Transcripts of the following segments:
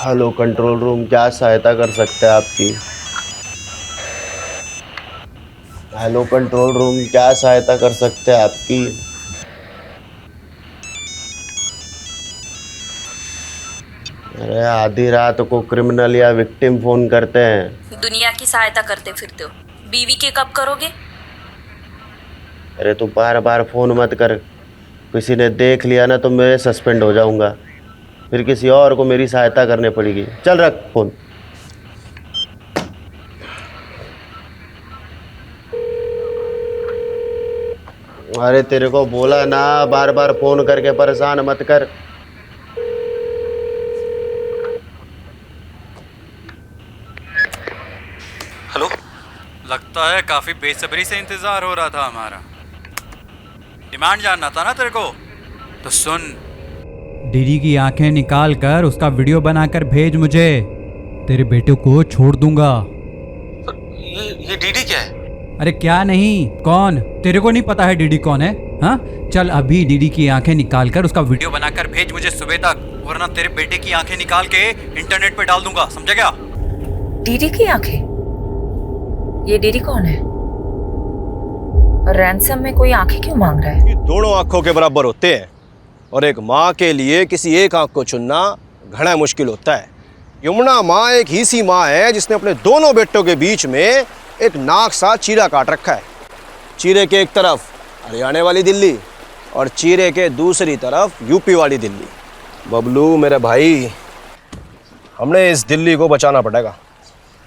Hello control room, क्या सहायता कर सकते हैं आपकी? हेलो कंट्रोल रूम, क्या सहायता कर सकते हैं आपकी? अरे आधी रात को क्रिमिनल या विक्टिम फोन करते हैं। दुनिया की सहायता करते फिरते हो, बीवी के कब करोगे? अरे तू बार बार फोन मत कर, किसी ने देख लिया ना तो मैं सस्पेंड हो जाऊंगा, फिर किसी और को मेरी सहायता करनी पड़ेगी। चल रख फोन। अरे तेरे को बोला ना, बार बार फोन करके परेशान मत कर। हेलो। लगता है काफी बेसब्री से इंतजार हो रहा था हमारा। डिमांड जानना था ना तेरे को, तो सुन। डीडी की आंखें निकाल कर उसका वीडियो बनाकर भेज मुझे, तेरे बेटे को छोड़ दूंगा। ये डीडी क्या है? अरे क्या नहीं, कौन? तेरे को नहीं पता है डीडी कौन है? हाँ, चल अभी डीडी की आंखें निकाल कर उसका वीडियो बनाकर भेज मुझे सुबह तक, वरना तेरे बेटे की आंखें निकाल के इंटरनेट पे डाल दूंगा, समझा क्या? डीडी की आंखें? ये डीडी कौन है? और रैंसम में कोई आंखें क्यों मांग रहा है? ये दोनों आंखों के बराबर होते हैं, और एक माँ के लिए किसी एक आंख को चुनना घना मुश्किल होता है। यमुना माँ एक ही सी माँ है जिसने अपने दोनों बेटों के बीच में एक नाक सा चीरा काट रखा है। चीरे के एक तरफ हरियाणा वाली दिल्ली और चीरे के दूसरी तरफ यूपी वाली दिल्ली। बबलू मेरे भाई, हमने इस दिल्ली को बचाना पड़ेगा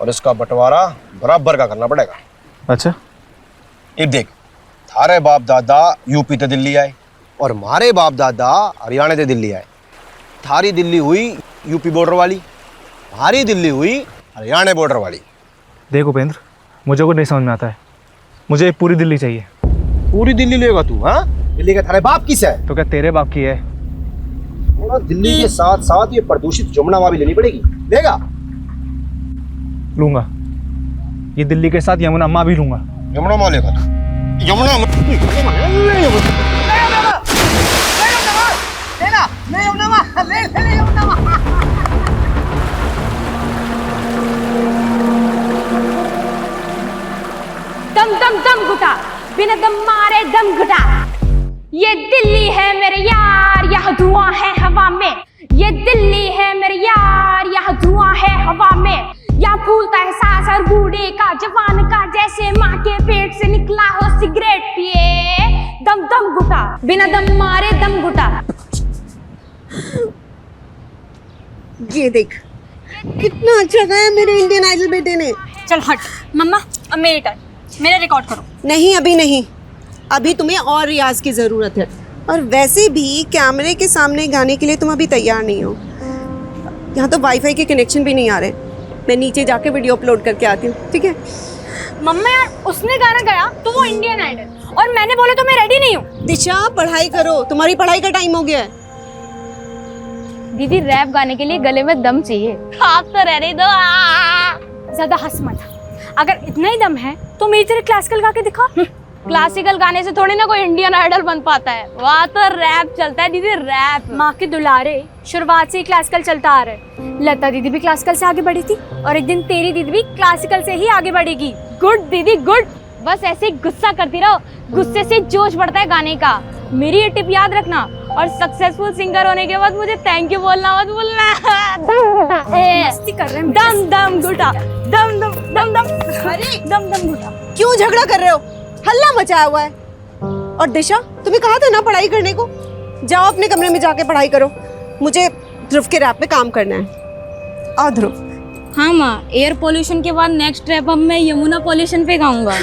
और इसका बंटवारा बराबर का करना पड़ेगा। अच्छा, ये देख, थारे बाप दादा यूपी ते दिल्ली आए और हमारे बाप दादा हरियाणा से दिल्ली आए। थारी दिल्ली हुई यूपी बॉर्डर वाली, हमारी दिल्ली हुई हरियाणा बॉर्डर वाली। देख उपेंद्र, मुझे कुछ नहीं समझ में आता है। मुझे पूरी दिल्ली चाहिए। पूरी दिल्ली लेगा तू? हाँ, दिल्ली का थारे बाप किस है? तो क्या तेरे बाप की है? और दिल्ली के साथ साथ ये प्रदूषित जमुना माँ भी लेनी पड़ेगी। लेगा? लूंगा। ये दिल्ली के साथ यमुना माँ भी लूंगा। यमुना माँ लेगा तू? यमुना दम दम दम घुटा, बिना दम मारे दम घुटा। ये दिल्ली है मेरे यार, यहाँ धुआं है हवा में। ये दिल्ली है मेरे यार, यहाँ धुआं है हवा में। यहाँ फूलता है सांस और बूढ़े का जवान का, जैसे माँ के पेट से निकला हो सिगरेट पिए। दम दम घुटा, बिना दम मारे दम घुटा। ये देख, कितना अच्छा गाया मेरे इंडियन आइडल बेटे ने। चल हट मम्मा, अब मेरी टर्न, मेरा रिकॉर्ड करो। नहीं, अभी नहीं, अभी तुम्हें और रियाज की ज़रूरत है। और वैसे भी कैमरे के सामने गाने के लिए तुम अभी तैयार नहीं हो। यहाँ तो वाईफाई के कनेक्शन भी नहीं आ रहे। मैं नीचे जाके वीडियो अपलोड करके आती हूँ, ठीक है? मम्मा यार, उसने गाना गाया तो वो इंडियन आइडल, और मैंने बोला तो मैं रेडी नहीं हूँ। दिशा, पढ़ाई करो, तुम्हारी पढ़ाई का टाइम हो गया है। दीदी, रैप गाने के लिए गले में दम चाहिए। आप तो रहने दो, ज्यादा हंस मत। अगर इतना ही दम है तो मेरी तरह क्लासिकल गा के दिखा। क्लासिकल गाने से थोड़ी ना कोई इंडियन आइडल बन पाता है, वहाँ तो रैप चलता है दीदी, रैप। माँ के दुलारे शुरुआत से ही क्लासिकल चलता आ रहा है। लता दीदी भी क्लासिकल से आगे बढ़ी थी, और एक दिन तेरी दीदी भी क्लासिकल से ही आगे बढ़ेगी। गुड दीदी गुड, बस ऐसे ही गुस्सा करती रहो, गुस्से से जोश बढ़ता है गाने का। मेरी ये टिप याद रखना, और सक्सेसफुल सिंगर होने के बाद मुझे थैंक यू बोलना मत भूलना। मस्ती कर रहे हैं। दम दम घुटा, दम दम दम दम, अरे दम दम घुटा। क्यों झगड़ा कर रहे हो? हल्ला मचाया हुआ है। और दिशा, तुम्हें कहा था ना पढ़ाई करने को। जाओ अपने कमरे में जाके पढ़ाई करो, मुझे ध्रुव के रैप पे काम करना है। आओ ध्रुव। हाँ माँ, एयर पोल्यूशन के बाद नेक्स्ट रैप अब मैं यमुना पोल्यूशन पे गाऊंगा।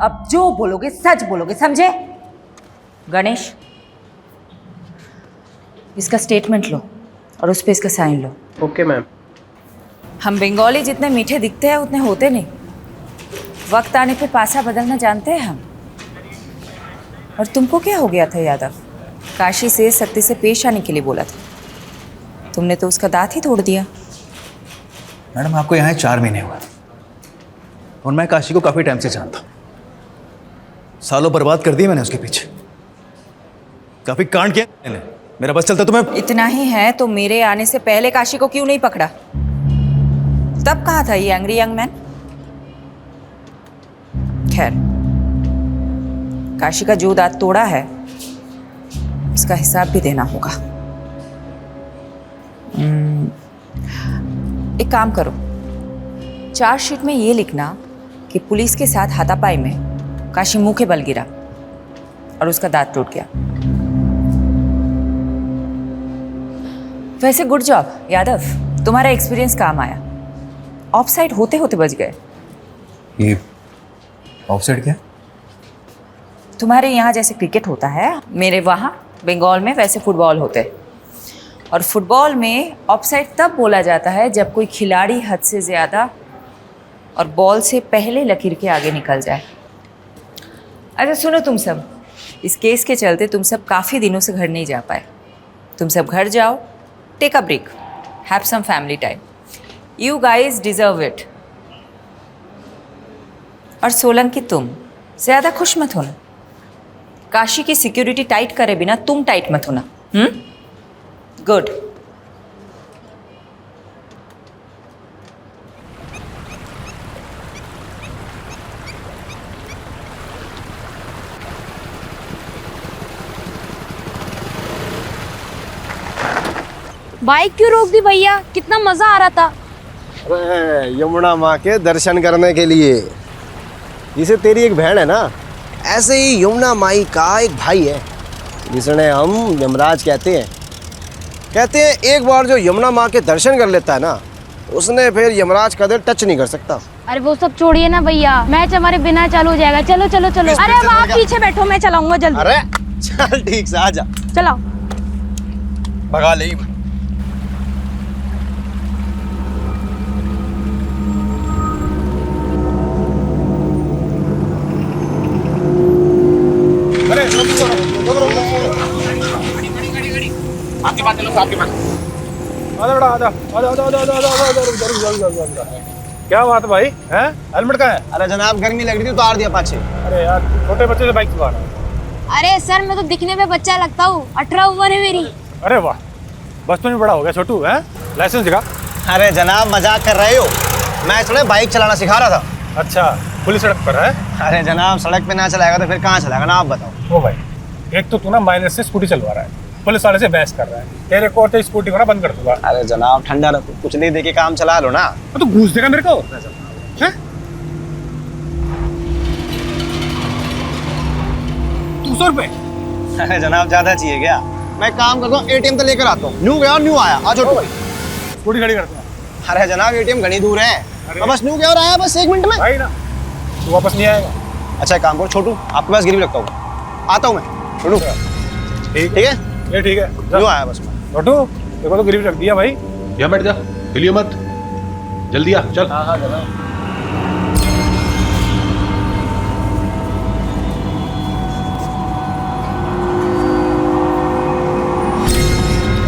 अब जो बोलोगे सच बोलोगे, समझे? गणेश, इसका स्टेटमेंट लो और उस पे इसका साइन लो। Okay ma'am. हम बंगाली जितने मीठे दिखते हैं उतने होते नहीं। वक्त आने पे पासा बदलना जानते हैं हम। और तुमको क्या हो गया था यादव? काशी से सत्य से पेश आने के लिए बोला था, तुमने तो उसका दांत ही तोड़ दिया। मैडम, आपको यहाँ 4 महीने हुआ और मैं काशी को काफ़ी टाइम से जानता हूँ। सालों बर्बाद कर दिए मैंने उसके पीछे, काफी कांड किया मैंने। मेरा बस चलता तो मैं इतना ही है तो मेरे आने से पहले काशी को क्यों नहीं पकड़ा? तब कहाँ था ये एंग्री यंग मैन? खैर, काशी का जो दांत तोड़ा है उसका हिसाब भी देना होगा। एक काम करो, चार्जशीट में ये लिखना कि पुलिस के साथ हाथापाई में काशी मुंह के बल गिरा और उसका दांत टूट गया। वैसे गुड जॉब यादव, तुम्हारा एक्सपीरियंस काम आया। ऑफसाइड होते होते बच गए। ये ऑफसाइड क्या? तुम्हारे यहाँ जैसे क्रिकेट होता है, मेरे वहाँ बंगाल में वैसे फुटबॉल होते हैं। और फुटबॉल में ऑफसाइड तब बोला जाता है जब कोई खिलाड़ी हद से ज़्यादा और बॉल से पहले लकीर के आगे निकल जाए। अच्छा सुनो तुम सब, इस केस के चलते तुम सब काफ़ी दिनों से घर नहीं जा पाए। तुम सब घर जाओ, take a break, have some family time. You guys deserve it. और सोलंकी, तुम ज़्यादा खुश मत होना। काशी की सिक्योरिटी टाइट करे बिना तुम टाइट मत होना। गुड। बाइक क्यों रोक दी भैया? कितना मजा आ रहा था। अरे यमुना माँ के दर्शन करने के लिए। जिसे तेरी एक बहन है ना, ऐसे ही यमुना माई का एक भाई है जिसने हम यमराज कहते हैं एक बार जो यमुना माँ के दर्शन कर लेता है ना, उसने फिर यमराज कदर टच नहीं कर सकता। अरे वो सब छोड़िए ना भैया, मैच हमारे बिना चालू हो जाएगा। चलो चलो चलो। अरे अब आप पीछे बैठो, मैं चलाऊंगा जल्दी। अरे चल ठीक से आजा, चलाओ। भगा ले। आपके पास चलो, आपके पास। आजा बेटा, आजा आजा आजा आजा आजा आजा आजा। क्या बात है भाई, हैं? हेलमेट कहाँ है? अरे जनाब गर्मी लग रही थी, उतार दिया पाछे। अरे यार, छोटे बच्चे से बाइक चला रहा है। अरे सर, मैं तो दिखने में बच्चा लगता हूँ, 18 उम्र है मेरी। अरे वाह, बचपन में बड़ा हो गया छोटू, हैं? लाइसेंस दिखा। अरे जनाब मजाक कर रहे हो, मैं थोड़ा बाइक चलाना सिखा रहा था। अच्छा, पुलिस सड़क पर है? अरे जनाब सड़क पे ना चलाएगा तो फिर कहाँ चलाएगा ना, आप बताओ। ओ भाई, एक तो तू ना माइनर से स्कूटी चलवा रहा है, पुलिस वाले से बहस कर रहा है। तेरे को तो स्कूटी को ना बंद कर दूंगा। अरे जनाब ठंडा रखो, कुछ नहीं दे के काम चला लो ना। तो घूस देगा मेरे को, हैं? 200 रुपए? अरे जनाब ज्यादा चाहिए क्या? मैं काम करता हूँ, एटीएम तो लेकर आता हूँ। न्यू गया और न्यू आया। आ छोटू, स्कूटी खड़ी करता हूँ। अरे जनाब एटीएम घनी दूर है, तो बस न्यू गया और आया, बस 1 मिनट में। भाई ना, तू वापस नहीं आएगा। अच्छा एक काम करो छोटू, आपके पास गिरवी रखता हूँ, आता हूँ मैं। छोटू ठीक है, ये ठीक है, न्यू आया बस मैं। छोटू देखो तो गिरवी रख दिया भाई। यहाँ बैठ जा, हिलियो मत, जल्दी आ, चल। हाँ हाँ जनाब।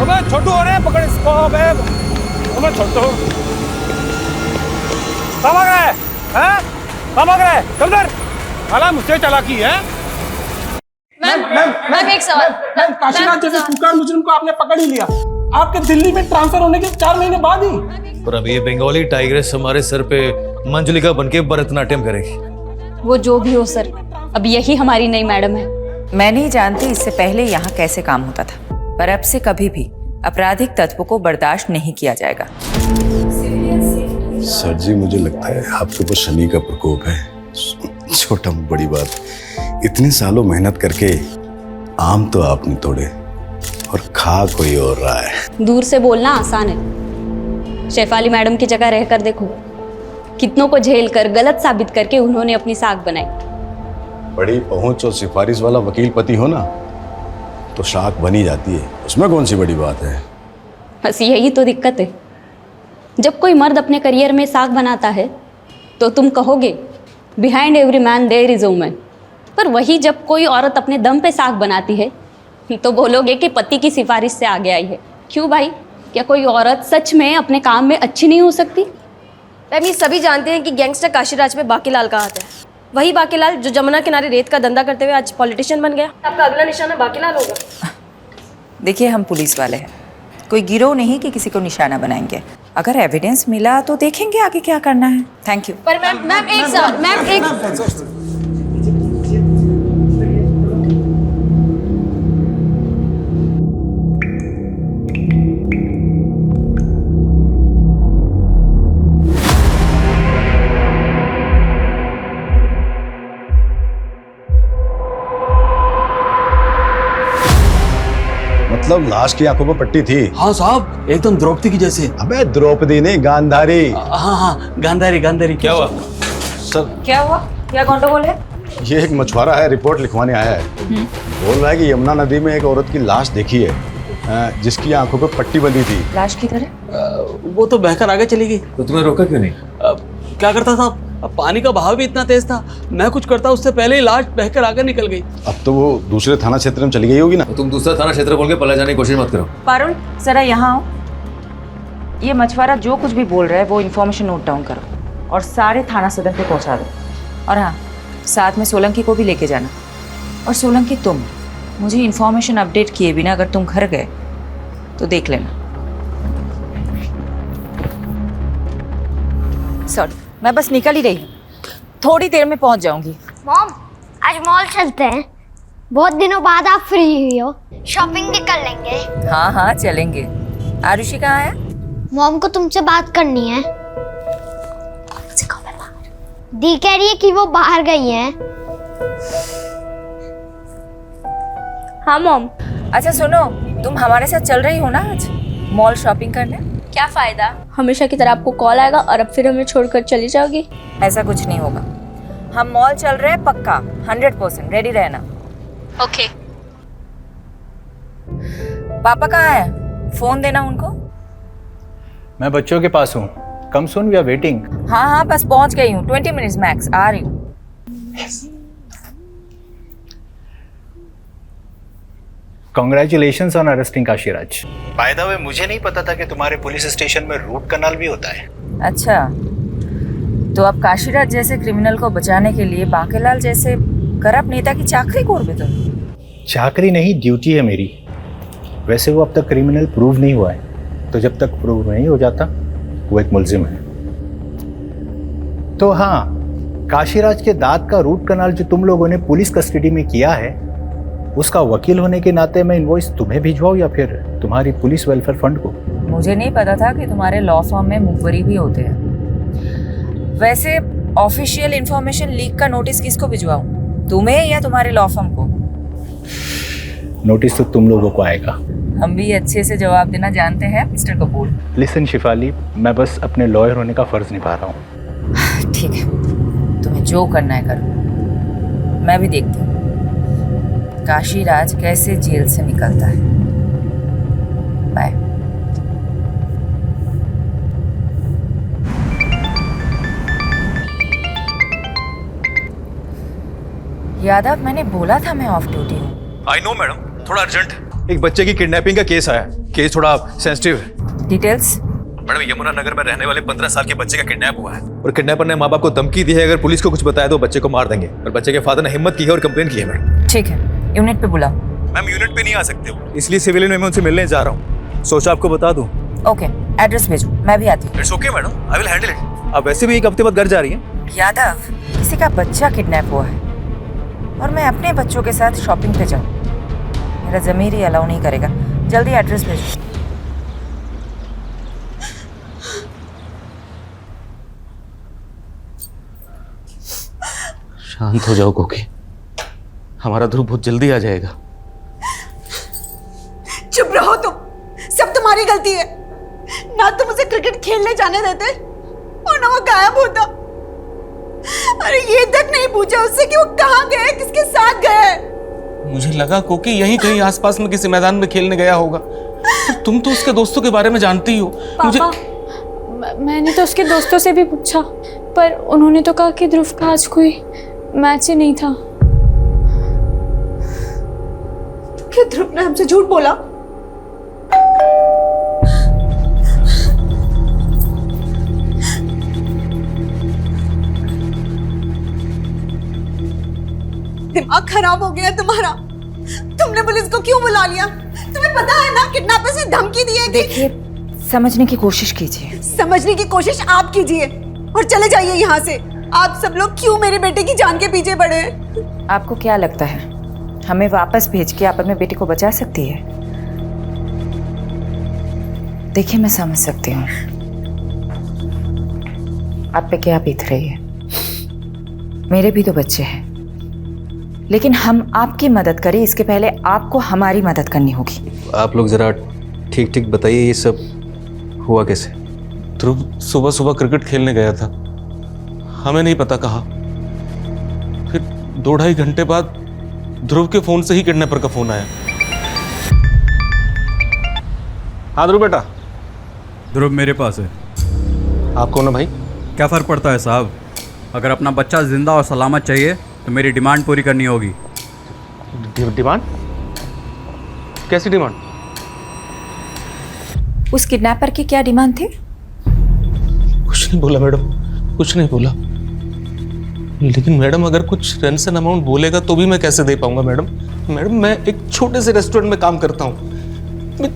अबे छोटू, अरे पकड़ इसको। अबे छोटू, कहाँ भाग रहा है? हैं? कहाँ भाग रहा है? चल इधर। साला मुझसे चालाकी है। मैम एक सवाल। काशीनाथ जैसे कुख्यात मुजरिम को आपने पकड़ ही लिया, आपके दिल्ली में ट्रांसफर होने के 4 महीने बाद ही। पर अब ये बंगाली टाइग्रेस हमारे सर पे मंजुलिका बनके भरतनाट्यम करेगी। वो जो भी हो सर, अब यही हमारी नई मैडम है। मैं नहीं जानती इससे पहले यहाँ कैसे काम होता था, पर अब से कभी भी आपराधिक तत्व को बर्दाश्त नहीं किया जाएगा। सर जी मुझे लगता है आपके ऊपर शनि का प्रकोप है। छोटा बड़ी बात, इतने सालों मेहनत करके आम तो आपने तोड़े और खा कोई और रहा है। दूर से बोलना आसान है, शेफाली मैडम की जगह रहकर देखो, कितनों को झेल कर गलत साबित करके उन्होंने अपनी साख बनाई। बड़ी पहुंच और सिफारिश वाला वकील पति हो ना, तो शाख बनी जाती है, उसमें कौन सी बड़ी बात है। बस यही तो दिक्कत है, जब कोई मर्द अपने करियर में साख बनाता है तो तुम कहोगे behind every man there is a woman, पर वही जब कोई औरत अपने दम पे साख बनाती है तो बोलोगे कि पति की सिफारिश से आगे आई है। क्यों भाई, क्या कोई औरत सच में अपने काम में अच्छी नहीं हो सकती? मैम ये सभी जानते हैं कि गैंगस्टर काशीराज में बाकीलाल का हाथ है। वही बाकीलाल जो जमुना किनारे रेत का धंधा करते हुए आज पॉलिटिशियन बन गया। आपका अगला निशाना बाकीलाल होगा। देखिए हम पुलिस वाले हैं, कोई गिरोह नहीं कि किसी को निशाना बनाएंगे। अगर एविडेंस मिला तो देखेंगे आगे क्या करना है। Thank you. पर मैम एक मतलब लाश की आंखों पर पट्टी थी? हाँ साहब, एकदम द्रौपदी की जैसे। अबे द्रौपदी नहीं, गांधारी। हाँ हाँ, गांधारी गांधारी। क्या हुआ सर? क्या हुआ? क्या गंडगोल है? ये एक मछुआरा है, रिपोर्ट लिखवाने आया है। बोल रहा है कि यमुना नदी में एक औरत की लाश देखी है जिसकी आंखों पर पट्टी बंधी थी। लाश किधर? वो तो बहकर आगे चली गई। तो तुम्हें रोका क्यों नहीं? क्या करता साहब, अब पानी का बहाव भी इतना तेज था, मैं कुछ करता उससे पहले ही लाश बहकर आगे निकल गई। अब तो वो दूसरे थाना क्षेत्र में चली गई होगी ना? तो तुम दूसरा थाना क्षेत्र बोल के पला जाने की कोशिश मत करो। पारुल जरा यहाँ आओ। ये मछुआरा जो कुछ भी बोल रहा है वो इन्फॉर्मेशन नोट डाउन करो और सारे थाना सदर पे पहुँचा दो। और हाँ, साथ में सोलंकी को भी लेके जाना। और सोलंकी तुम मुझे इन्फॉर्मेशन अपडेट किए बिना अगर तुम घर गए तो देख लेना। सॉरी, मैं बस निकल ही रही हूँ, थोड़ी देर में पहुँच जाऊंगी। मॉम, आज मॉल चलते हैं। बहुत दिनों बाद आप फ्री हुई हो, शॉपिंग भी कर लेंगे। हाँ हाँ चलेंगे। आरुषि कहाँ है? मॉम को तुमसे बात करनी है। दी कह रही है कि वो बाहर गई हैं। हाँ मॉम। अच्छा सुनो, तुम हमारे साथ चल रही हो ना आज मॉल शॉपिंग करने? क्या फायदा, हमेशा की तरह आपको कॉल आएगा और अब फिर हमें छोड़कर चली जाओगी। ऐसा कुछ नहीं होगा, हम मॉल चल रहे हैं पक्का, 100%। रेडी रहना। ओके। पापा कहाँ है? फोन देना उनको। मैं बच्चों के पास हूँ। कम सून, वी आर वेटिंग। हाँ हाँ बस पहुँच गई हूँ, 20 मिनट्स मैक्स, आ रही हूँ। Congratulations on arresting Kashiraj. By the way, मुझे नहीं पता था कि तुम्हारे पुलिस स्टेशन में रूट कनाल भी होता है। अच्छा, तो अब काशीराज जैसे क्रिमिनल को बचाने के लिए बांकेलाल जैसे करप्ट नेता की चाकरी कोरबे तुम? चाकरी नहीं, ड्यूटी है मेरी। वैसे वो अब तक क्रिमिनल प्रूव नहीं हुआ है, तो जब तक प्रूव नहीं हो जाता वो एक मुलजिम है। तो हाँ, काशीराज के दांत का रूट कनाल जो तुम लोगों ने पुलिस कस्टडी में किया है, उसका वकील होने के नाते मैं इनवॉइस तुम्हें भिजवाऊं या फिर तुम्हारी पुलिस वेलफेयर फंड को? मुझे नहीं पता था कि तुम्हारे लॉ फर्म में मुखबरी भी होते हैं। वैसे ऑफिशियल इंफॉर्मेशन लीक का नोटिस किसको भिजवाऊं, तुम्हें या तुम्हारे लॉ फर्म को? नोटिस तो तुम लोगों को आएगा। हम भी अच्छे से जवाब देना जानते हैं मिस्टर कपूर। लिसन शिफाली, मैं बस अपने लॉयर होने का फर्ज निभा रहा हूँ। ठीक है, तुम्हें जो करना है करो, मैं भी देखती हूँ काशीराज कैसे जेल से निकलता है। बाय। यादव, मैंने बोला था मैं ऑफ ड्यूटी हूँ। आई नो मैडम, थोड़ा अर्जेंट। एक बच्चे की किडनैपिंग का केस आया। केस थोड़ा सेंसिटिव है। डिटेल्स? मैडम, यमुना नगर में रहने वाले 15 साल के बच्चे का किडनैप हुआ है और किडनैपर ने माँ बाप को धमकी दी है अगर पुलिस को कुछ बताया तो बच्चे को मार देंगे। और बच्चे के फादर ने हिम्मत की है और कंप्लेन की है मैडम। ठीक है, यूनिट पे बुलाओ। मैम, यूनिट पे नहीं आ सकते हो, इसलिए सिविलियन में मैं उनसे मिलने जा रहा हूँ। सोचा आपको बता दूं। ओके, एड्रेस भेजो, मैं भी आती हूँ। It's okay madam, I will handle it. आप वैसे भी एक हफ्ते बाद घर जा रही हैं। यादव, किसी का बच्चा किडनैप हुआ है और मैं अपने बच्चों के साथ शॉपिंग पे जाऊँ, मेरा ज़मीर ही अलाउ नहीं करेगा। जल्दी एड्रेस भेजो। शांत हो जाओ कोकी, हमारा ध्रुव बहुत जल्दी आ जाएगा। चुप रहो तुम, सब तुम्हारी गलती है। ना तुम उसे क्रिकेट खेलने जाने देते और ना वो गायब होता। अरे ये तक नहीं पूछा उससे कि वो कहाँ गए, किसके साथ गए। मुझे लगा कोकी यहीं कहीं आसपास में किसी मैदान में खेलने गया होगा। तो तुम तो उसके दोस्तों के बारे में जानती हो। पापा, मैंने तो उसके दोस्तों से भी पूछा, पर उन्होंने तो कहा कि ध्रुव का आज कोई मैच ही नहीं था। क्या ध्रुव ने हमसे झूठ बोला? दिमाग खराब हो गया तुम्हारा? तुमने पुलिस को क्यों बुला लिया? तुम्हें पता है ना किडनैपर से धमकी दी है कि... देखिए, समझने की कोशिश कीजिए। समझने की कोशिश आप कीजिए और चले जाइए यहाँ से। आप सब लोग क्यों मेरे बेटे की जान के पीछे पड़े हैं? आपको क्या लगता है हमें वापस भेज के आप अपने बेटे को बचा सकती है? देखिए, मैं समझ सकती हूँ आप पे क्या बीत रही है। मेरे भी तो बच्चे हैं, लेकिन हम आपकी मदद करें इसके पहले आपको हमारी मदद करनी होगी। आप लोग ज़रा ठीक ठीक बताइए, ये सब हुआ कैसे? ध्रुव सुबह सुबह क्रिकेट खेलने गया था, हमें नहीं पता कहा। फिर 2-2.5 घंटे बाद ध्रुव के फोन से ही किडनैपर का फोन आया। हाँ ध्रुव बेटा। ध्रुव मेरे पास है। आप कौन है भाई? क्या फ़र्क पड़ता है साहब, अगर अपना बच्चा जिंदा और सलामत चाहिए तो मेरी डिमांड पूरी करनी होगी। डिमांड? कैसी डिमांड? उस किडनैपर की क्या डिमांड थी? कुछ नहीं बोला मैडम, कुछ नहीं बोला। लेकिन मैडम अगर कुछ रेंसन अमाउंट बोलेगा तो भी मैं कैसे दे पाऊंगा मैडम? मैडम मैं एक छोटे से रेस्टोरेंट में काम करता हूँ,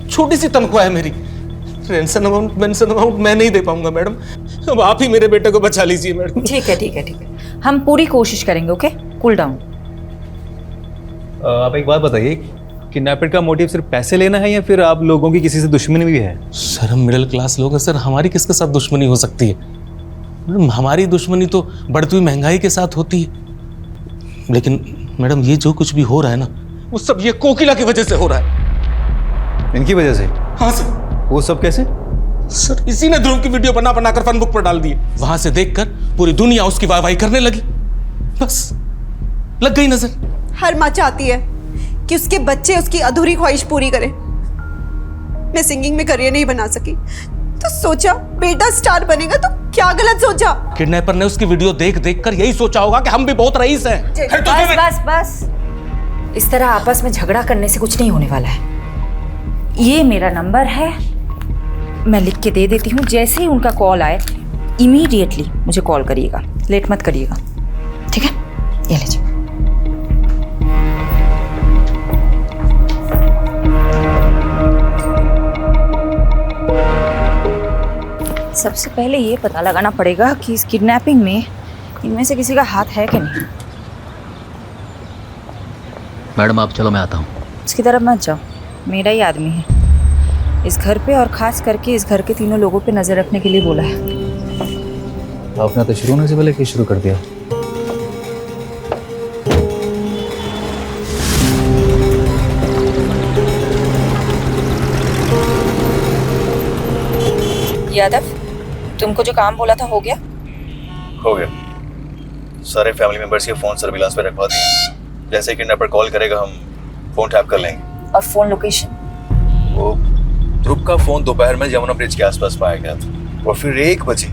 छोटी सी तनख्वाह है मेरी। रेंसन अमाउंट मैं नहीं दे पाऊंगा मैडम। अब आप ही मेरे बेटे को बचा लीजिए मैडम। ठीक है ठीक है ठीक है, हम पूरी कोशिश करेंगे। Okay, cool down. आप एक बात बताइए, किडनैपर का मोटिव सिर्फ पैसे लेना है या फिर आप लोगों की किसी से दुश्मनी भी है? सर हम मिडिल क्लास लोग हैं सर, हमारी किसके साथ दुश्मनी हो सकती है? मैडम हमारी दुश्मनी तो बढ़ती हुई महंगाई के साथ होती है। लेकिन मैडम ये जो कुछ भी हो रहा है ना, वो सब ये कोकिला की वजह से हो रहा है। इनकी वजह से? हाँ सर। वो सब कैसे? सर इसी ने ध्रुव की वीडियो बना कर फन बुक पर डाल दी। वहां से देखकर पूरी दुनिया उसकी वाहवाही करने लगी, बस लग गई नजर। हर माँ चाहती है कि उसके बच्चे उसकी अधूरी ख्वाहिश पूरी करें। मैं सिंगिंग में करियर नहीं बना सकी तो सोचा बेटा स्टार बनेगा, तो क्या गलत सोचा? किडनैपर ने उसकी वीडियो देख कर यही सोचा होगा कि हम भी बहुत रईस हैं। बस बस, इस तरह आपस में झगड़ा करने से कुछ नहीं होने वाला है। ये मेरा नंबर है, मैं लिख के दे देती हूँ। जैसे ही उनका कॉल आए इमीडिएटली मुझे कॉल करिएगा, लेट मत करिएगा, ठीक है? ये लीजिए। सबसे पहले ये पता लगाना पड़ेगा कि इस किडनैपिंग में इनमें से किसी का हाथ है कि नहीं। मैडम आप चलो, मैं आता हूँ। उसकी तरफ मत जाओ, मेरा ही आदमी है। इस घर पे और खास करके इस घर के तीनों लोगों पे नजर रखने के लिए बोला है। आपने तो शुरू होने से पहले शुरू कर दिया। यादव, तुमको जो काम बोला था हो गया? हो गया। सारे फैमिली मेंबर्स के फोन सर्विलांस पे रखवा दिए। जैसे ही किडनैपर कॉल करेगा हम फोन टैप कर लेंगे। और फोन लोकेशन? वो ध्रुव का फोन दोपहर में यमुना ब्रिज के आसपास पाया गया था और फिर 1 बजे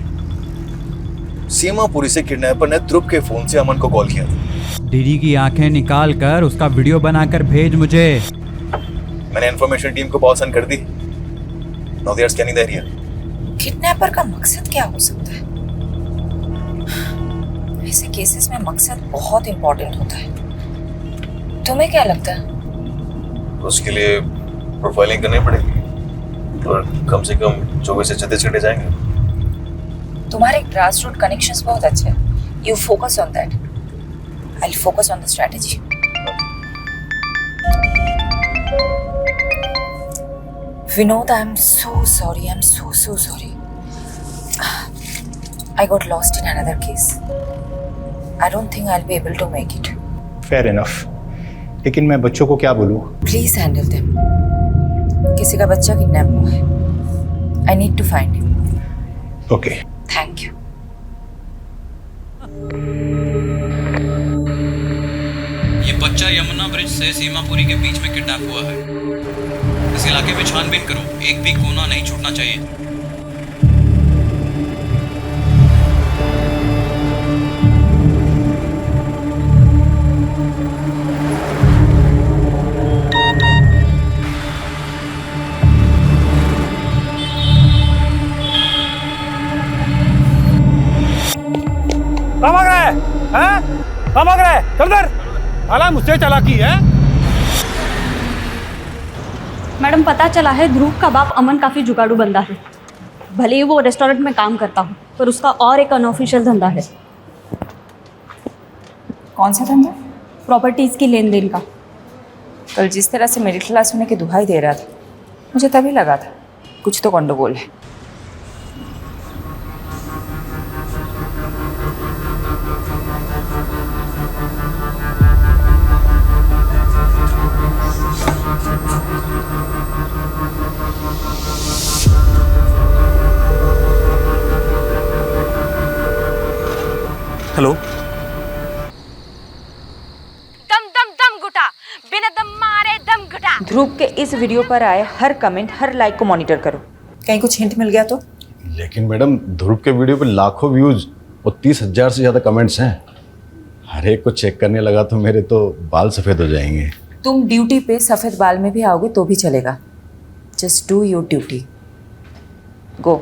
सीमापुरी से किडनैपर ने ध्रुव के फोन से अमन को कॉल किया था। डीडी की आंखें निकाल कर उसका वीडियो बनाकर भेज मुझे। मैंने इंफॉर्मेशन टीम को कॉल सेंड कर दी। Now they are scanning the area. Kidnapper का मकसद क्या हो सकता है? ऐसे केसेस में मकसद बहुत इंपॉर्टेंट होता है। तुम्हें क्या लगता है? उसके लिए प्रोफाइलिंग करनी पड़ेगी और कम से कम 24 से 36 घंटे जाएंगे। तुम्हारे ग्रास रूट कनेक्शंस बहुत अच्छे हैं। You focus on that, I will focus on the strategy. Vinod, I'm so sorry. I'm so sorry. I got lost in another case. I don't think I'll be able to make it. Fair enough. लेकिन मैं बच्चों को क्या बोलूँ? Please handle them. किसी का बच्चा kidnap हुआ है. I need to find him. Okay. Thank you. ये बच्चा यमुना ब्रिज से सीमापुरी के बीच में किडनैप हुआ है। इस इलाके में छानबीन करो, एक भी कोना नहीं छूटना चाहिए। कहाँ भाग रहा है? हैं? कहाँ भाग रहा है? चल इधर। साला मुझसे चालाकी है। मैडम पता चला है ध्रुव का बाप अमन काफ़ी जुगाड़ू बंदा है। भले ही वो रेस्टोरेंट में काम करता हो पर उसका और एक अनऑफिशियल धंधा है। कौन सा धंधा? प्रॉपर्टीज़ की लेन देन का। कल जिस तरह से मिडिल क्लास होने की दुहाई दे रहा था, मुझे तभी लगा था कुछ तो गंडगोल है। हेलो। दम दम दम घुटा, बिना दम मारे दम घुटा। ध्रुव के इस वीडियो पर आए हर कमेंट, हर लाइक को मॉनिटर करो, कहीं कुछ हिंट मिल गया तो। लेकिन मैडम ध्रुव के वीडियो पे लाखों व्यूज और 30,000 से ज़्यादा कमेंट्स हैं। हर एक को चेक करने लगा तो मेरे तो बाल सफ़ेद हो जाएंगे। तुम ड्यूटी पे सफ़ेद बाल में भी आओगे तो भी चलेगा। Just do your duty. Go.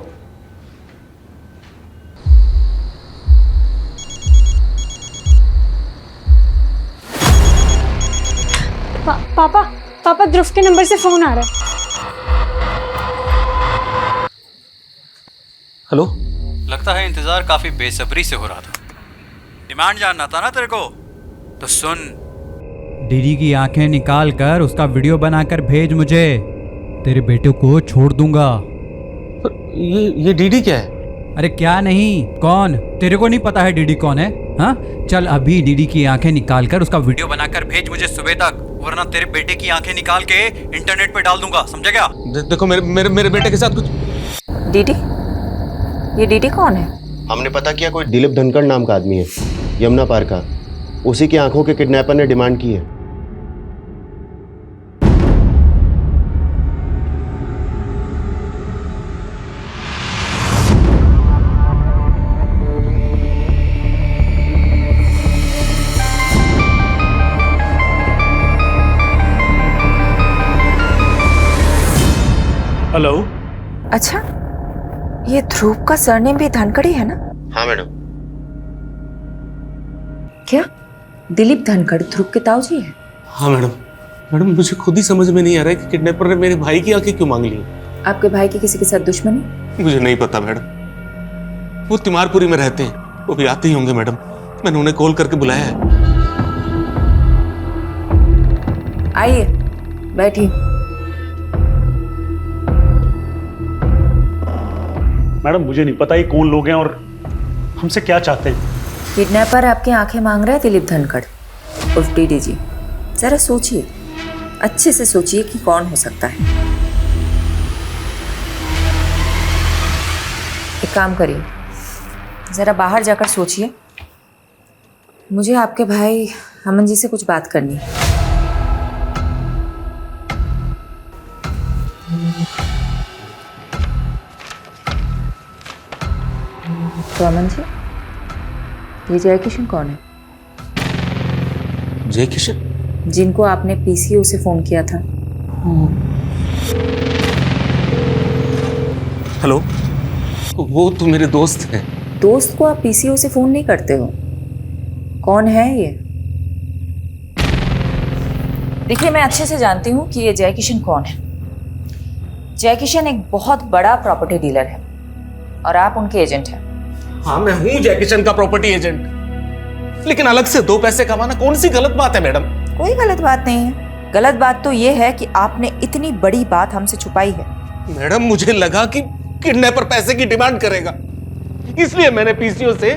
पापा ध्रुव के नंबर से फोन आ रहा है। हेलो। लगता है इंतजार काफी बेसब्री से हो रहा था। डिमांड जानना था ना तेरे को, तो सुन। डीडी की आंखें निकाल कर उसका वीडियो बनाकर भेज मुझे। तेरे बेटे को छोड़ दूंगा। ये डीडी क्या है? अरे क्या नहीं, कौन? तेरे को नहीं पता है डीडी कौन है? हाँ, चल अभी डीडी की आंखें निकाल कर उसका वीडियो बनाकर भेज मुझे सुबह तक, वरना तेरे बेटे की आंखें निकाल के इंटरनेट पे डाल दूंगा, समझा क्या? देखो मेरे बेटे के साथ कुछ। डीडी? ये डीडी कौन है? हमने पता किया, कोई दिलीप धनखड़ नाम का आदमी है, यमुना पार का। उसी की आंखों के किडनैपर ने डिमांड की है। हेलो। अच्छा, ये ध्रुव का सरनेम भी धनखड़ ही है ना? हाँ मैडम। क्या दिलीप धनखड़ ध्रुव के ताऊजी है? हाँ मैडम मुझे खुद ही समझ में नहीं आ रहा है कि किडनैपर ने मेरे भाई की आंखें क्यों मांग ली। आपके भाई की किसी के साथ दुश्मनी? मुझे नहीं पता मैडम। वो तिमारपुरी में रहते हैं, वो भी आते ही होंगे मैडम। मैंने उन्हें कॉल करके बुलाया है। आइए बैठिए। मैडम मुझे नहीं पता ये कौन लोग हैं और हमसे क्या चाहते हैं। किडनैपर आपकी आंखें मांग रहा है दिलीप धनखड़ उर्फ डीडी जी। जरा सोचिए, अच्छे से सोचिए कि कौन हो सकता है। एक काम करिए, जरा बाहर जाकर सोचिए। मुझे आपके भाई अमन जी से कुछ बात करनी है। तो अमन जी, ये जय किशन कौन है? जय किशन? जिनको आपने पीसीओ से फोन किया था। हेलो। वो तो मेरे दोस्त हैं। दोस्त को आप पीसीओ से फोन नहीं करते हो? कौन है ये? देखिए, मैं अच्छे से जानती हूँ कि ये जय किशन कौन है। जय किशन एक बहुत बड़ा प्रॉपर्टी डीलर है और आप उनके एजेंट हैं। हाँ, मैं हूँ जय किशन का प्रॉपर्टी एजेंट, लेकिन अलग से 2 पैसे कमाना कौन सी गलत बात है मैडम? कोई गलत बात नहीं है। गलत बात तो ये है कि आपने इतनी बड़ी बात हमसे छुपाई है। मैडम मुझे लगा कि किडनैपर पैसे की डिमांड करेगा, इसलिए मैंने पीसीओ से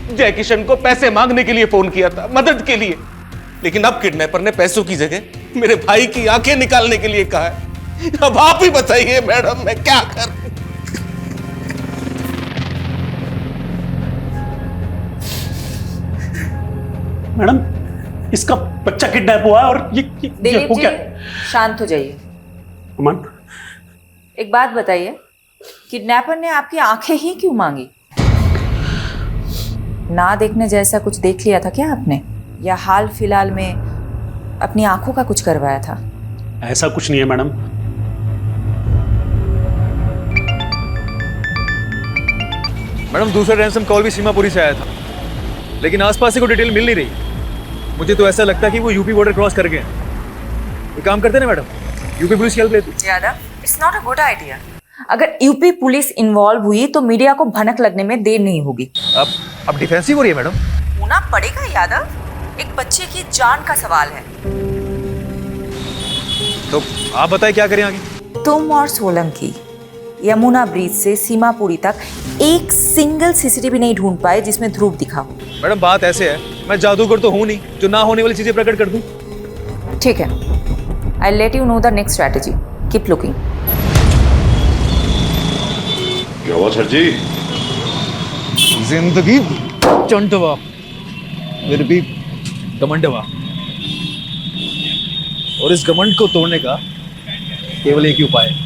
जय किशन को पैसे मांगने के लिए फोन किया था, मदद के लिए। लेकिन अब किडनैपर ने पैसों की जगह मेरे भाई की आंखें निकालने के लिए कहा है। अब आप ही बताइए मैडम, मैं क्या करूं? मैडम इसका बच्चा किडनैप हुआ है और ये दिलीप हो जी, क्या? शांत हो जाइए। अमन, एक बात बताइए, किडनैपर ने आपकी आंखें ही क्यों मांगी? ना देखने जैसा कुछ देख लिया था क्या आपने, या हाल फिलहाल में अपनी आंखों का कुछ करवाया था? ऐसा कुछ नहीं है मैडम। मैडम दूसरा रैंसम कॉल भी सीमापुरी से आया था, लेकिन आसपास से कोई डिटेल मिल नहीं रही। मुझे तो ऐसा लगता है कि वो यूपी बॉर्डर क्रॉस कर गए। ये काम करते ना मैडम, यूपी पुलिस की हेल्प लेती। Yadav, it's not a good idea. अगर यूपी पुलिस इन्वॉल्व हुई तो मीडिया को भनक लगने में देर नहीं होगी। अब डिफेंसिव हो रही है मैडम। होना पड़ेगा यादव, एक बच्चे की जान का सवाल है। तो आप बताएं क्या करें आगे। तुम और सोलंकी यमुना ब्रिज से सीमापुरी तक एक सिंगल सीसीटीवी नहीं ढूंढ पाए जिसमें ध्रुव दिखा हो। मैडम बात ऐसे है, मैं जादूगर तो हूं नहीं जो ना होने वाली चीजें प्रकट कर दूं। ठीक है, I let you know the next strategy. Keep looking. क्या हुआ सर जी? जिंदगी चंटवा फिर भी घमंडवा, और इस घमंड को तोड़ने का केवल एक ही उपाय है।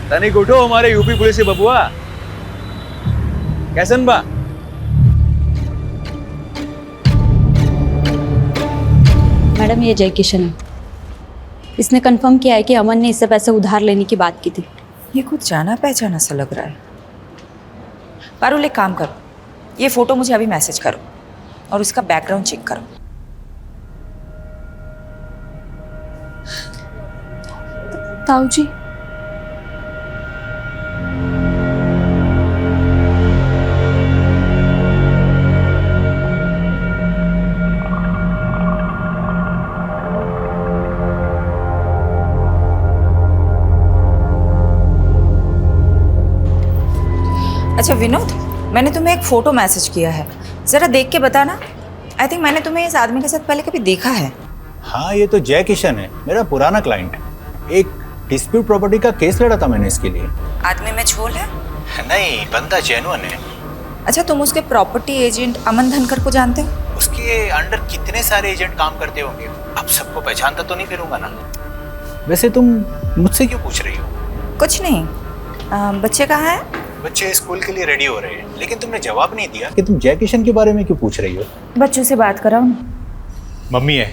तनिक उठो हमारे यूपी पुलिस से बबुआ। कैसन बा? मैडम ये जय किशन है, इसने कंफर्म किया है कि अमन ने इससे पैसे उधार लेने की बात की थी। ये कुछ जाना पहचाना सा लग रहा है। पारुल एक काम करो, ये फोटो मुझे अभी मैसेज करो और उसका बैकग्राउंड चेक करो। ताऊ जी, अच्छा विनोद, मैंने तुम्हें एक फ़ोटो मैसेज किया है, ज़रा देख के बताना। आई थिंक मैंने तुम्हें इस आदमी के साथ पहले कभी देखा है। हाँ, ये तो जय किशन है, मेरा पुराना क्लाइंट। एक डिस्प्यूट प्रॉपर्टी का केस लड़ा था मैंने इसके लिए। आदमी में झोल है? नहीं, बंदा जेन्युइन है। अच्छा, तुम उसके प्रॉपर्टी एजेंट अमन धनकर को जानते हो? उसके अंडर कितने सारे एजेंट काम करते होंगे, अब सबको पहचानता तो नहीं फिरूंगा ना। वैसे तुम मुझसे क्यों पूछ रही हो? कुछ नहीं। बच्चे कहाँ हैं? बच्चे स्कूल के लिए रेडी हो रहे हैं, लेकिन तुमने जवाब नहीं दिया कि तुम जय किशन के बारे में क्यों पूछ रही हो। बच्चों से बात कराओ ना। मम्मी है।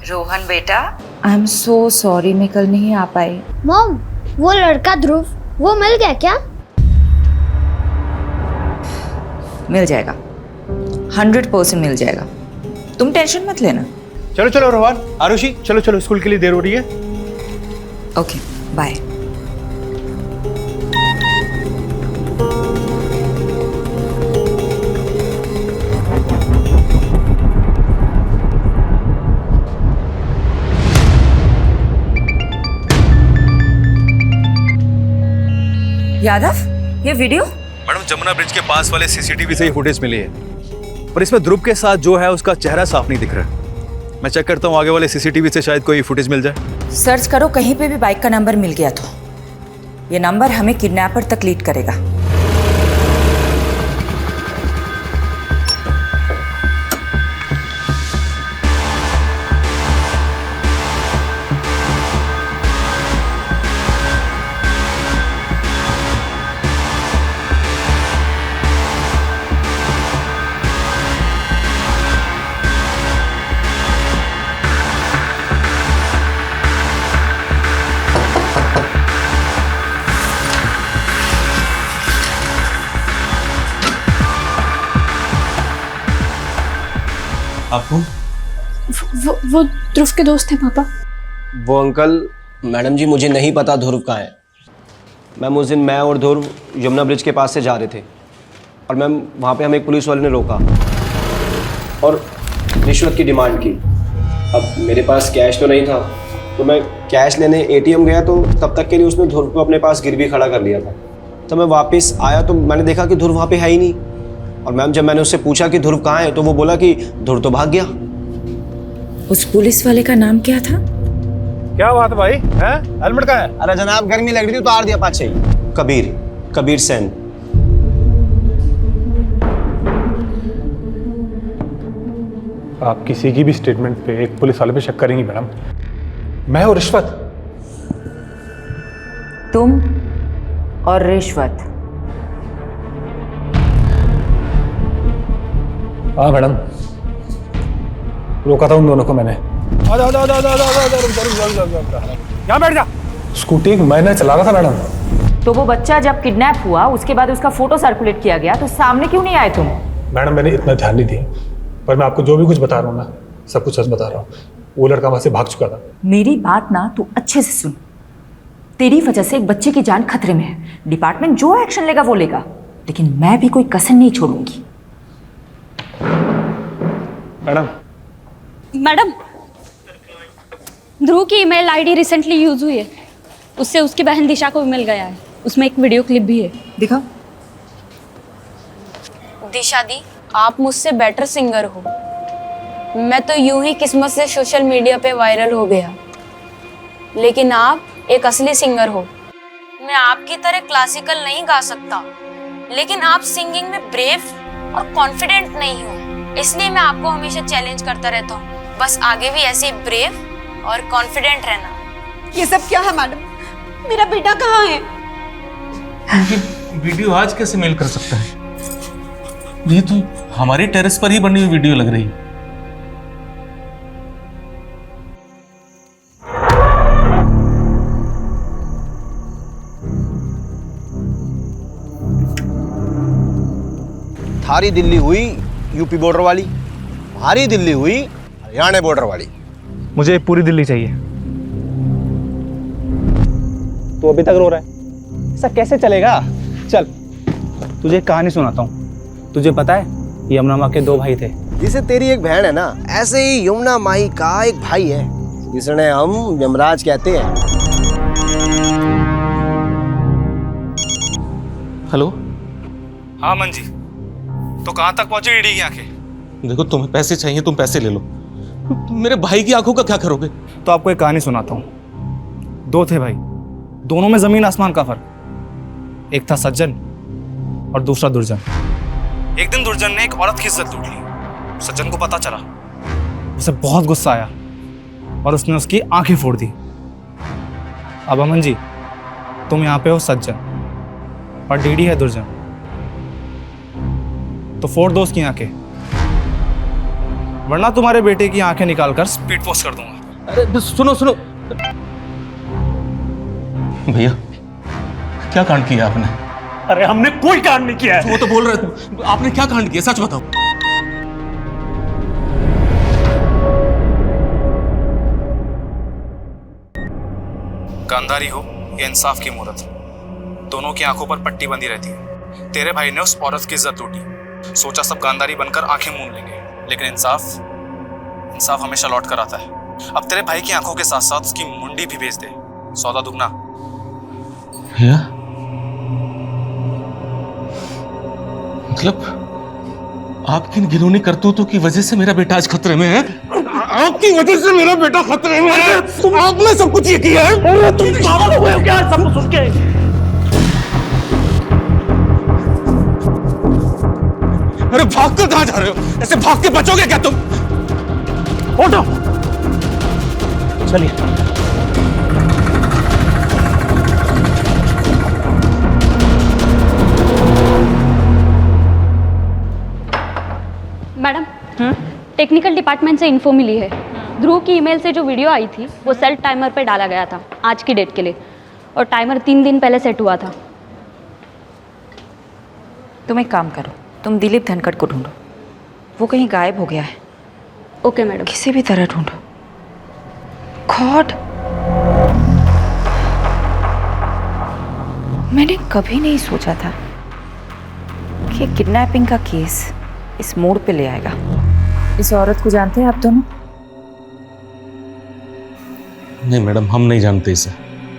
रोहन बेटा, आई एम सो सॉरी, मैं कल नहीं आ पाई। मॉम, वो लड़का ध्रुव, वो मिल गया क्या? मिल जाएगा, 100% मिल जाएगा, तुम टेंशन मत लेना। चलो चलो रोहन, आरुषि, चलो चलो, स्कूल के लिए देर हो रही है। Okay, bye. यादव, ये वीडियो? मैडम जमुना ब्रिज के पास वाले सीसीटीवी से ही फुटेज मिली है, पर इसमें ध्रुव के साथ जो है उसका चेहरा साफ नहीं दिख रहा। मैं चेक करता हूँ आगे वाले सीसीटीवी से शायद कोई फुटेज मिल जाए। सर्च करो, कहीं पे भी बाइक का नंबर मिल गया तो ये नंबर हमें किडनैपर तक लीड करेगा। आपको वो ध्रुव के दोस्त हैं पापा। वो अंकल, मैडम जी मुझे नहीं पता ध्रुव कहाँ है। मैम उस दिन मैं और ध्रुव यमुना ब्रिज के पास से जा रहे थे और मैम वहाँ पे हमें एक पुलिस वाले ने रोका और रिश्वत की डिमांड की। अब मेरे पास कैश तो नहीं था, तो मैं कैश लेने एटीएम गया, तो तब तक के लिए उसने ध्रुव को अपने पास गिरवी खड़ा कर लिया था। तो मैं वापस आया तो मैंने देखा कि ध्रुव वहाँ पे है ही नहीं। और मैम जब मैंने उससे पूछा कि ध्रुव कहाँ है, तो वो बोला कि ध्रुव तो भाग गया। उस पुलिस वाले का नाम क्या था? क्या बात भाई, हैं? हेलमेट कहाँ है? अरे जनाब, गर्मी लग रही थी, उतार दिया पाछे ही। कबीर सेन। आप किसी की भी स्टेटमेंट पे एक पुलिस वाले पे शक करेंगी मैडम? मैं और रिश्वत? तुम और रिश्वत? हाँ मैडम, रोका था उन दोनों को मैंने। यहाँ बैठ जा। स्कूटी मैंने चला रहा था मैडम। तो वो बच्चा जब किडनैप हुआ उसके बाद उसका फोटो सर्कुलेट किया गया तो सामने क्यों नहीं आए तुम? मैडम मैंने इतना ध्यान नहीं दिया, पर मैं आपको जो भी कुछ बता रहा हूँ ना, सब कुछ सच बता रहा हूँ। वो लड़का वहाँ से भाग चुका था। मेरी बात ना तू अच्छे से सुन। तेरी वजह से एक बच्चे की जान खतरे में है। डिपार्टमेंट जो एक्शन लेगा वो लेगा, लेकिन मैं भी कोई कसर नहीं छोड़ूंगी। मैडम, ध्रुव की ईमेल आईडी रिसेंटली यूज हुई है। उससे उसकी बहन दिशा को ईमेल गया है। उसमें एक वीडियो क्लिप भी है। दिखाओ। दिशा दी, आप मुझसे बेटर सिंगर हो। मैं तो यूं ही किस्मत से सोशल मीडिया पे वायरल हो गया, लेकिन आप एक असली सिंगर हो। मैं आपकी तरह क्लासिकल नहीं गा सकता, लेकिन आप सिंगिंग में ब्रेव और कॉन्फिडेंट नहीं हो, इसलिए मैं आपको हमेशा चैलेंज करता रहता हूँ। बस आगे भी ऐसे ब्रेव और कॉन्फिडेंट रहना। ये सब क्या है मैडम? मेरा बेटा कहाँ है? वीडियो आज कैसे मेल कर सकता है? ये तो हमारे टेरेस पर ही बनी हुई वीडियो लग रही है। थारी दिल्ली हुई यूपी बॉर्डर वाली, हमारी दिल्ली हुई हरियाणा बॉर्डर वाली। मुझे पूरी दिल्ली चाहिए। तो अभी तक रो रहा है, ऐसा कैसे चलेगा? चल तुझे एक कहानी सुनाता हूँ। तुझे पता है यमुना माँ के 2 भाई थे। जैसे तेरी एक बहन है ना, ऐसे ही यमुना माई का एक भाई है जिसने हम यमराज कहते हैं। हेलो। हाँ मन जी, तो कहाँ तक पहुंची ईडी की आंखें? देखो, तुम्हें पैसे चाहिए, तुम पैसे ले लो। मेरे भाई की आंखों का क्या करोगे? तो आपको एक कहानी सुनाता हूँ। 2 थे भाई, दोनों में जमीन आसमान का फर्क। एक था सज्जन और दूसरा दुर्जन। एक दिन दुर्जन ने एक औरत की इज्जत लूट ली। सज्जन को पता चला, उसे बहुत गुस्सा आया और उसने उसकी आंखें फोड़ दी। अब अमन जी, तुम यहाँ पे हो सज्जन और डीडी है दुर्जन, तो फोड़ दो उसकी आंखें, वरना तुम्हारे बेटे की आंखें निकालकर स्पीड पोस्ट कर दूंगा। अरे सुनो सुनो भैया, क्या कांड किया आपने? अरे हमने कोई कांड नहीं किया है। वो तो बोल रहे थे, आपने क्या कांड किया? सच बताओ। गांधारी हो या इंसाफ की मूरत, दोनों की आंखों पर पट्टी बंधी रहती है। तेरे भाई ने उस औरत की इज्जत लूटी, सोचा सब गांधारी बनकर आंखें मूंद लेंगे, लेकिन इंसाफ हमेशा लौट कर आता है। अब तेरे भाई की आंखों के साथ साथ उसकी मुंडी भी भेज दे, सौदा दुगना। भैया, मतलब आपकी घिनौनी करतूतों की वजह से मेरा बेटा आज खतरे में है? आपकी वजह से मेरा बेटा खतरे में है। आपने सब कुछ ये किया है। अरे तुम पागल हो गए हो क्या सब कुछ सुन के? अरे भाग कर कहां जा रहे हो? ऐसे भाग के बचोगे क्या तुम? उठो, चलिए। मैडम, टेक्निकल डिपार्टमेंट से इन्फो मिली है। ध्रुव की ईमेल से जो वीडियो आई थी वो सेल्फ टाइमर पे डाला गया था आज की डेट के लिए, और टाइमर 3 दिन पहले सेट हुआ था। तुम एक काम करो, तुम दिलीप धनखड़ को ढूंढो, वो कहीं गायब हो गया है। Okay madam. किसी भी तरह ढूंढो। गॉड, मैंने कभी नहीं सोचा था कि किडनैपिंग का केस इस मोड़ पे ले आएगा। इस औरत को जानते हैं आप दोनों? नहीं मैडम, हम नहीं जानते इसे।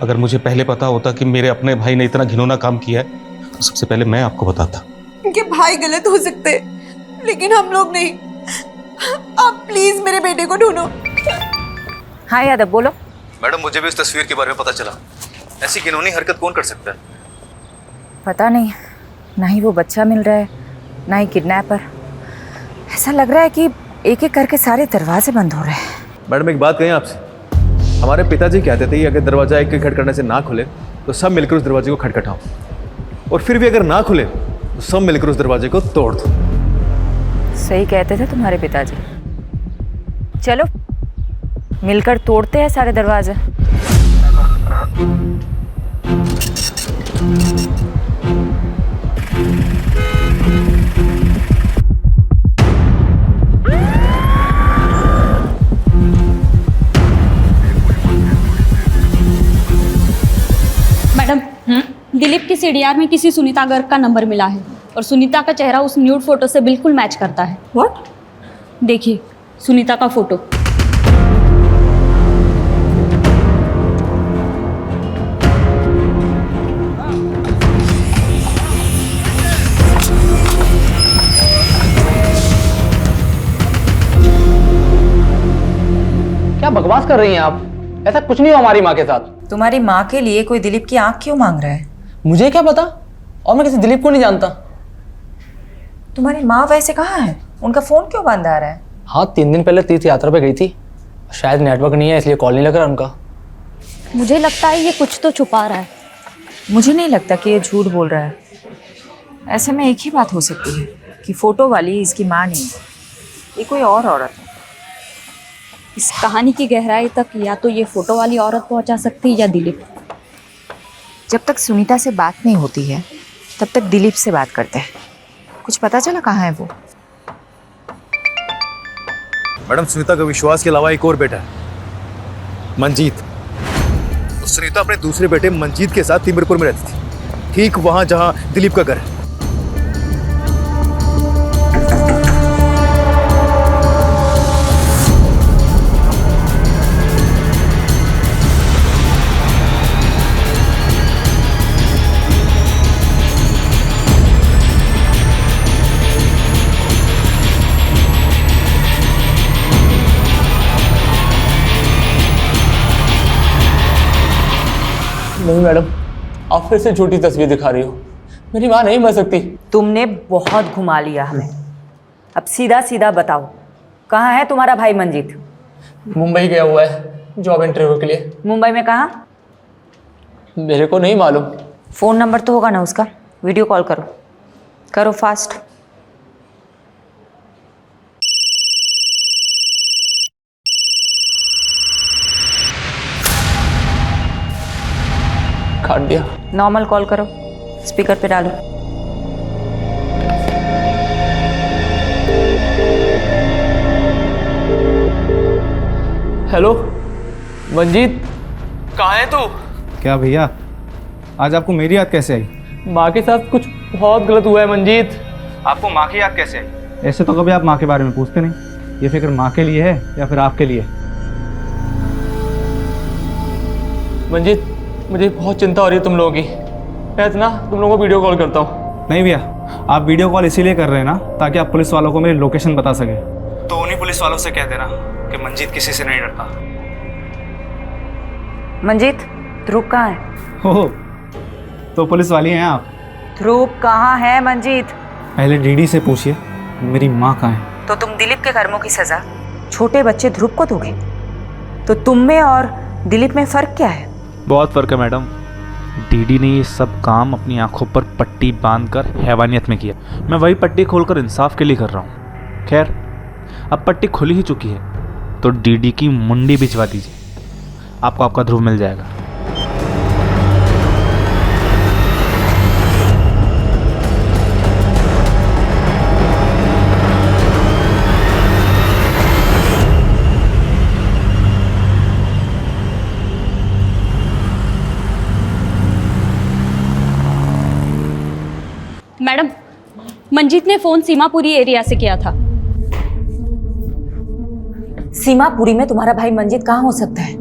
अगर मुझे पहले पता होता कि मेरे अपने भाई ने इतना घिनौना काम किया है तो सबसे पहले मैं आपको बताता। उनके भाई गलत हो सकते, लेकिन हम लोग नहीं। आप प्लीज मेरे बेटे को ढूंढो। हाँ यादव, बोलो। मैडम, मुझे भी इस तस्वीर के बारे में पता चला। ऐसी घिनौनी हरकत कौन कर सकता है? पता नहीं, ना ही वो बच्चा मिल रहा है, ना ही किडनैपर। ऐसा लग रहा है कि एक एक करके सारे दरवाजे बंद हो रहे हैं। मैडम, एक बात कहें आपसे। हमारे पिताजी कहते थे कि अगर दरवाजा एक एक खटखटाने से ना खुले तो सब मिलकर उस दरवाजे को खटखटाओ, और फिर भी अगर ना खुले तो सब मिलकर उस दरवाजे को तोड़ दो। सही कहते थे तुम्हारे पिताजी। चलो मिलकर तोड़ते हैं सारे दरवाजे। मैडम, दिलीप की सीडीआर में किसी सुनीता गर्ग का नंबर मिला है और सुनीता का चेहरा उस न्यूड फोटो से बिल्कुल मैच करता है। व्हाट? देखिए सुनीता का फोटो। क्या बकवास कर रही हैं आप? ऐसा कुछ नहीं हुआ हमारी माँ के साथ। तुम्हारी माँ के लिए कोई दिलीप की आंख क्यों मांग रहा है? मुझे क्या पता, और मैं किसी दिलीप को नहीं जानता। तुम्हारी माँ वैसे कहाँ है? उनका फोन क्यों बंद आ रहा है? हाँ, 3 दिन पहले तीर्थ यात्रा पे गई थी, शायद नेटवर्क नहीं है इसलिए कॉल नहीं लग रहा उनका। मुझे लगता है ये कुछ तो छुपा रहा है। मुझे नहीं लगता कि ये झूठ बोल रहा है। ऐसे में एक ही बात हो सकती है कि फोटो वाली इसकी माँ नहीं, ये कोई और औरत है। इस कहानी की गहराई तक या तो ये फोटो वाली औरत पहुंचा सकती है या दिलीप। जब तक सुनीता से बात नहीं होती है तब तक दिलीप से बात करते हैं। कुछ पता चला कहाँ है वो? मैडम, सुनीता का विश्वास के अलावा एक और बेटा है, मंजीत। सुनीता अपने दूसरे बेटे मंजीत के साथ तिमिरपुर में रहती थी, ठीक वहां जहां दिलीप का घर है। नहीं मैडम, आप फिर से झूठी तस्वीर दिखा रही हो। मेरी माँ नहीं मर सकती। तुमने बहुत घुमा लिया हमें। अब सीधा सीधा बताओ, कहाँ है तुम्हारा भाई मंजीत? मुंबई गया हुआ है जॉब इंटरव्यू के लिए। मुंबई में कहाँ? मेरे को नहीं मालूम। फ़ोन नंबर तो होगा ना उसका? वीडियो कॉल करो, करो फास्ट। काट दिया। नॉर्मल कॉल करो, स्पीकर पे डालो। हेलो मंजीत, कहाँ है तू? क्या भैया, आज आपको मेरी याद कैसे आई? माँ के साथ कुछ बहुत गलत हुआ है मंजीत। आपको माँ की याद कैसे आई? ऐसे तो कभी आप माँ के बारे में पूछते नहीं। ये फिक्र माँ के लिए है या फिर आपके लिए? मंजीत, मुझे बहुत चिंता हो रही है तुम लोगों की। मैं इतना तुम लोगों को वीडियो कॉल करता हूँ। नहीं भैया, आप वीडियो कॉल इसीलिए कर रहे हैं ना ताकि आप पुलिस वालों को मेरी लोकेशन बता सके। तो उन्हीं पुलिस वालों से कह देना कि मंजीत किसी से नहीं डरता। मंजीत, ध्रुव कहाँ है? हो तो पुलिस वाली हैं आप? ध्रुव कहाँ है मंजीत? पहले डीडी से पूछिए मेरी माँ कहाँ है। तो तुम दिलीप के कर्मों की सजा छोटे बच्चे ध्रुव को दोगे? तो तुम में और दिलीप में फर्क क्या है? बहुत फ़र्क है मैडम। डीडी ने ये सब काम अपनी आंखों पर पट्टी बांधकर हैवानियत में किया। मैं वही पट्टी खोलकर इंसाफ के लिए कर रहा हूँ। खैर, अब पट्टी खुली ही चुकी है तो डीडी की मुंडी भिजवा दीजिए, आपको आपका ध्रुव मिल जाएगा। मैडम, मंजीत ने फोन सीमापुरी एरिया से किया था। सीमापुरी में तुम्हारा भाई मंजीत कहाँ हो सकता है?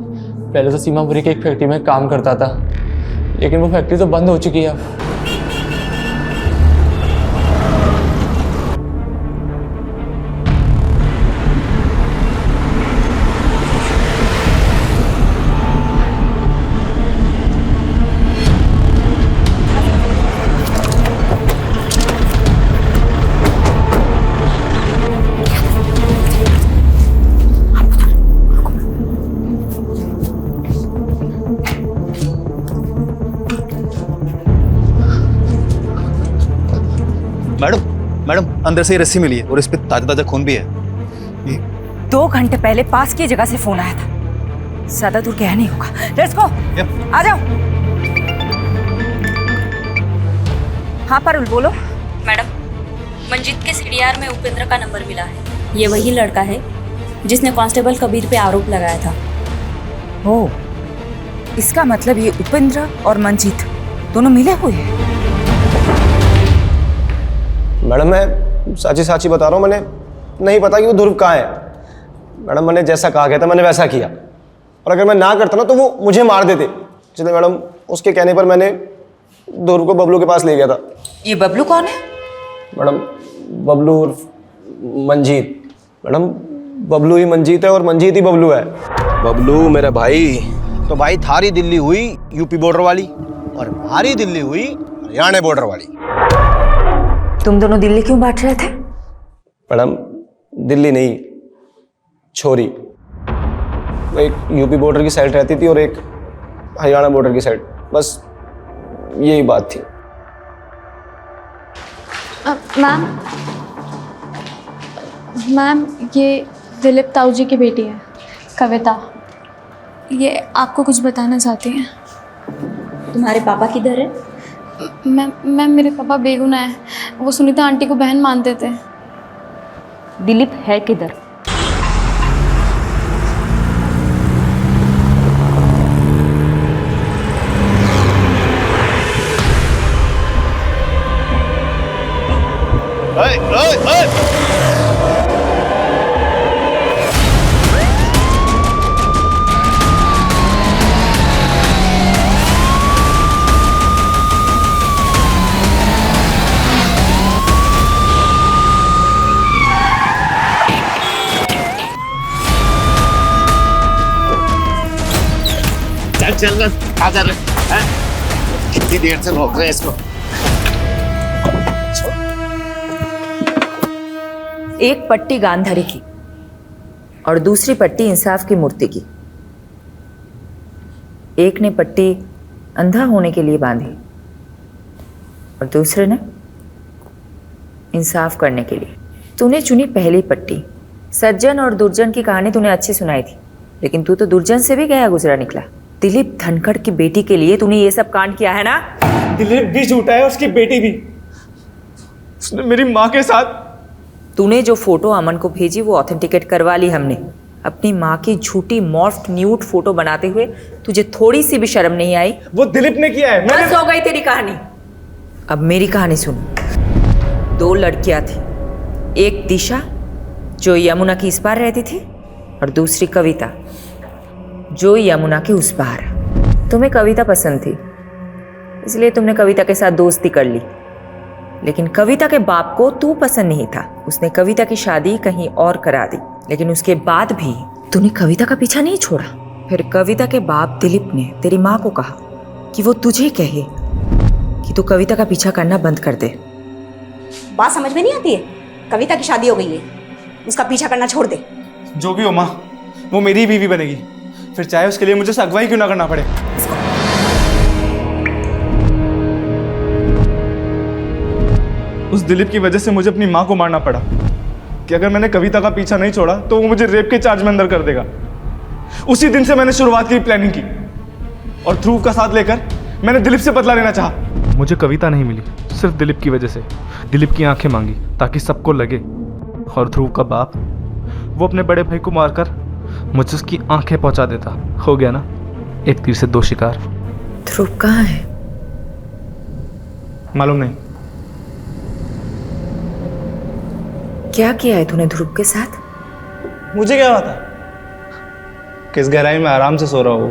पहले तो सीमापुरी की एक फैक्ट्री में काम करता था, लेकिन वो फैक्ट्री तो बंद हो चुकी है अब। मैडम, अंदर से ये रस्सी मिली है और इस पे ताजा ताजा खून भी है। 2 घंटे पहले पास की जगह से फोन आया था। ज्यादा दूर गया नहीं होगा। लेट्स गो, आ जाओ। हाँ पारुल बोलो। मैडम, मंजीत के सीडीआर में उपेंद्र का नंबर मिला है। ये वही लड़का है जिसने कांस्टेबल कबीर पे आरोप लगाया था। ओह, इसका मतलब ये उपेंद्र और मंजीत दोनों मिले हुए हैं। मैडम मैं साची साची बता रहा हूँ, मैंने नहीं पता कि वो ध्रुव कहाँ है। मैडम मैंने जैसा कहा गया था मैंने वैसा किया, और अगर मैं ना करता ना तो वो मुझे मार देते। इसलिए मैडम उसके कहने पर मैंने ध्रुव को बबलू के पास ले गया था। ये बबलू कौन है? मैडम बबलू उर्फ मंजीत। मैडम बबलू ही मंजीत है और मंजीत ही बबलू है। बबलू मेरा भाई। तो भाई थारी दिल्ली हुई यूपी बॉर्डर वाली, और हमारी दिल्ली हुई हरियाणा बॉर्डर वाली। तुम दोनों दिल्ली क्यों बांट रहे थे? मैडम दिल्ली नहीं, छोरी। वो एक यूपी बॉर्डर की साइड रहती थी और एक हरियाणा बॉर्डर की साइड, बस यही बात थी। मैम ये दिलीप ताऊ जी की बेटी है, कविता। ये आपको कुछ बताना चाहती हैं। तुम्हारे पापा किधर है? मैम मेरे पापा बेगुनाह है। वो सुनीता आंटी को बहन मानते थे। दिलीप है किधर? चल आ जा रहे हैं, कितनी देर से रोक रहे हैं इसको। एक पट्टी गांधारी की और दूसरी पट्टी इंसाफ की मूर्ति की। एक ने पट्टी अंधा होने के लिए बांधी और दूसरे ने इंसाफ करने के लिए। तूने चुनी पहली पट्टी। सज्जन और दुर्जन की कहानी तूने अच्छी सुनाई थी, लेकिन तू तो दुर्जन से भी गया गुजरा निकला। दिलीप धनखड़ की बेटी के लिए तूने ये सब कांड किया है ना? दिलीप भी झूठा है, उसकी बेटी भी। उसने मेरी माँ के साथ। तूने जो फोटो अमन को भेजी वो ऑथेंटिकेट करवा ली हमने। अपनी माँ की झूठी मॉर्फ्ड न्यूड फोटो बनाते हुए तुझे थोड़ी सी भी शर्म नहीं आई? वो दिलीप ने किया है। बस हो गई तेरी कहानी। अब मेरी कहानी सुन। 2 लड़कियां थी, एक दिशा जो यमुना की इस पार रहती थी और दूसरी कविता जो यमुना के उस पार। तुम्हें कविता पसंद थी, इसलिए तुमने कविता के साथ दोस्ती कर ली। लेकिन कविता के बाप को तू पसंद नहीं था। उसने कविता की शादी कहीं और करा दी, लेकिन उसके बाद भी तूने कविता का पीछा नहीं छोड़ा। फिर कविता के बाप दिलीप ने तेरी माँ को कहा कि वो तुझे कहे कि तू कविता का पीछा करना बंद कर दे। बात समझ में नहीं आती है? कविता की शादी हो गई है, उसका पीछा करना छोड़ दे। जो भी हो माँ, वो मेरी बीवी बनेगी, फिर चाहे उसके लिए मुझे अगवाई क्यों ना करना पड़े। उस दिलीप की वजह से मुझे अपनी माँ को मारना पड़ा कि अगर मैंने कविता का पीछा नहीं छोड़ा तो वो मुझे रेप के चार्ज में अंदर कर देगा। उसी दिन से मैंने शुरुआत की प्लानिंग की और ध्रुव का साथ लेकर मैंने दिलीप से बदला लेना चाहा। मुझे कविता नहीं मिली सिर्फ दिलीप की वजह से। दिलीप की आंखें मांगी ताकि सबको लगे, और ध्रुव का बाप वो अपने बड़े भाई को मारकर मुझे उसकी आंखें पहुंचा देता। हो गया ना, एक तीर से 2 शिकार। ध्रुव कहाँ है? मालूम नहीं। क्या किया है तूने ध्रुव के साथ? मुझे क्या पता, किस गहराई में आराम से सो रहा हो।